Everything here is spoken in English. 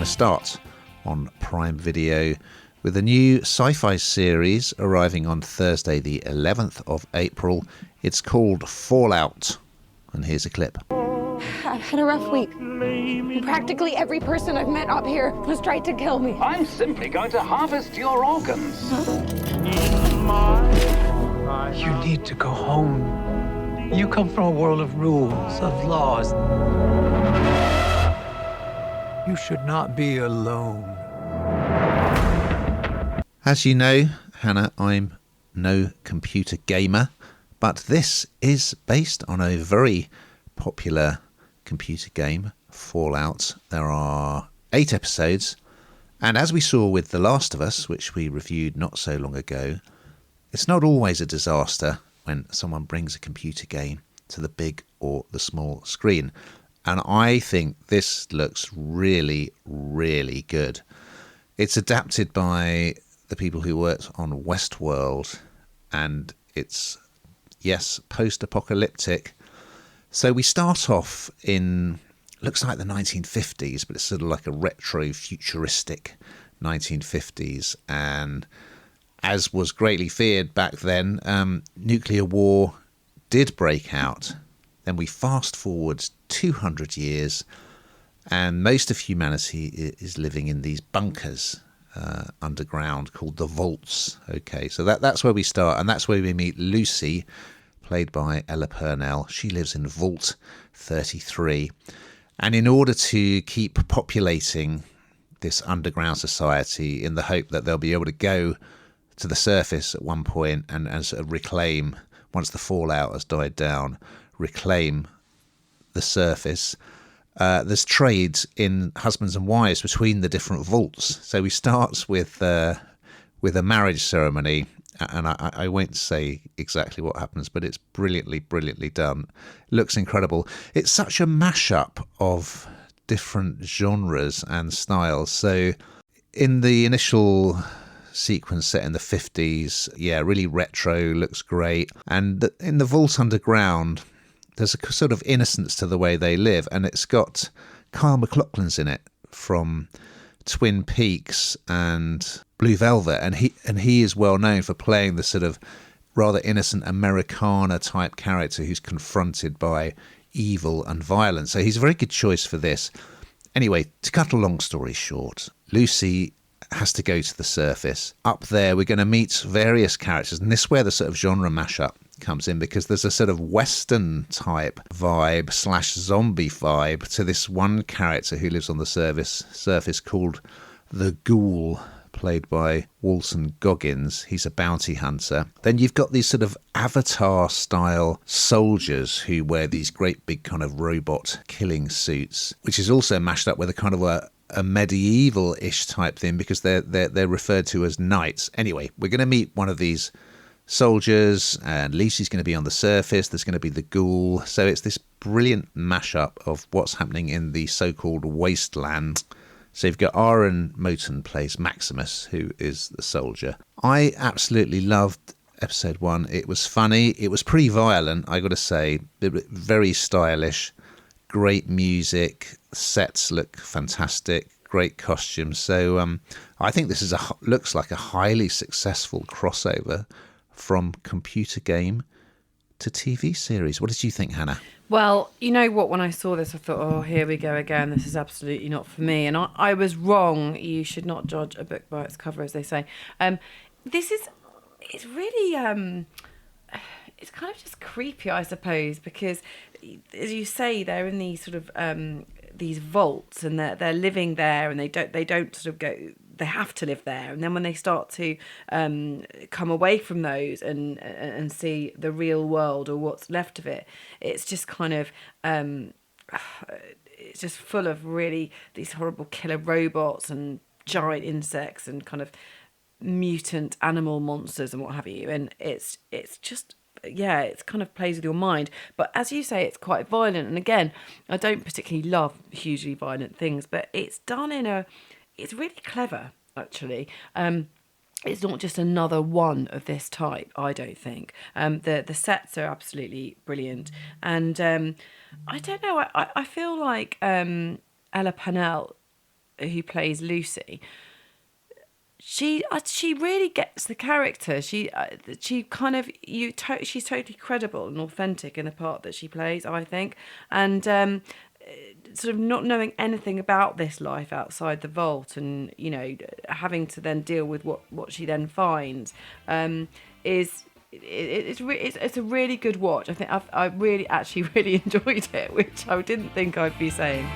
going to start on Prime Video with a new sci-fi series arriving on Thursday the 11th of April. It's called Fallout, and here's a clip. I've had a rough week. Practically every person I've met up here has tried to kill me. I'm simply going to harvest your organs. You need to go home. You come from a world of rules, of laws. You should not be alone. As you know, Hannah, I'm no computer gamer, but this is based on a very popular computer game, Fallout. There are 8 episodes, and as we saw with The Last of Us, which we reviewed not so long ago, it's not always a disaster when someone brings a computer game to the big or the small screen. And I think this looks really, really good. It's adapted by the people who worked on Westworld, and it's, yes, post-apocalyptic. So we start off in, looks like the 1950s, but it's sort of like a retro futuristic 1950s. And as was greatly feared back then, nuclear war did break out. Then we fast forward 200 years, and most of humanity is living in these bunkers underground called the vaults. Okay, so that's where we start, and that's where we meet Lucy, played by Ella Purnell. She lives in Vault 33, and in order to keep populating this underground society in the hope that they'll be able to go to the surface at one point and sort of reclaim, once the fallout has died down, reclaim the surface, there's trades in husbands and wives between the different vaults. So we start with a marriage ceremony, and I won't say exactly what happens, but it's brilliantly done. It looks incredible. It's such a mashup of different genres and styles. So in the initial sequence set in the 50s, really retro, looks great. And in the vault underground, there's a sort of innocence to the way they live, and it's got Kyle MacLachlan's in it from Twin Peaks and Blue Velvet, and he is well known for playing the sort of rather innocent Americana type character who's confronted by evil and violence. So he's a very good choice for this. Anyway, to cut a long story short, Lucy has to go to the surface. Up there, we're going to meet various characters, and this is where the sort of genre mashup comes in, because there's a sort of Western type vibe / zombie vibe to this one character who lives on the surface called the Ghoul, played by Walton Goggins. He's a bounty hunter. Then you've got these sort of Avatar style soldiers who wear these great big kind of robot killing suits, which is also mashed up with a kind of a medieval-ish type thing, because they're referred to as knights. Anyway, we're going to meet one of these soldiers, and Lucy's going to be on the surface. There's going to be the Ghoul. So it's this brilliant mashup of what's happening in the so-called wasteland. So you've got Aaron Moten plays Maximus, who is the soldier. I absolutely loved episode 1. It was funny. It was pretty violent, I got to say. Very stylish. Great music. Sets look fantastic. Great costumes. So I think this looks like a highly successful crossover from computer game to TV series. What did you think, Hannah? Well, you know what, when I saw this, I thought, oh, here we go again. This is absolutely not for me. And I was wrong. You should not judge a book by its cover, as they say. It's really, it's kind of just creepy, I suppose, because, as you say, they're in these sort of, these vaults, and they're living there, and they don't sort of go, they have to live there. And then when they start to come away from those and see the real world, or what's left of it, it's just kind of it's just full of really these horrible killer robots and giant insects and kind of mutant animal monsters and what have you. And it's just, yeah, it's kind of plays with your mind. But as you say, it's quite violent. And again, I don't particularly love hugely violent things, but it's done it's really clever, actually. It's not just another one of this type, I don't think. The sets are absolutely brilliant. And I don't know, I feel like Ella Purnell, who plays Lucy, she really gets the character. She kind of she's totally credible and authentic in the part that she plays, I think, and sort of not knowing anything about this life outside the vault, and having to then deal with what she then finds, is. It's a really good watch. I think I really enjoyed it, which I didn't think I'd be saying.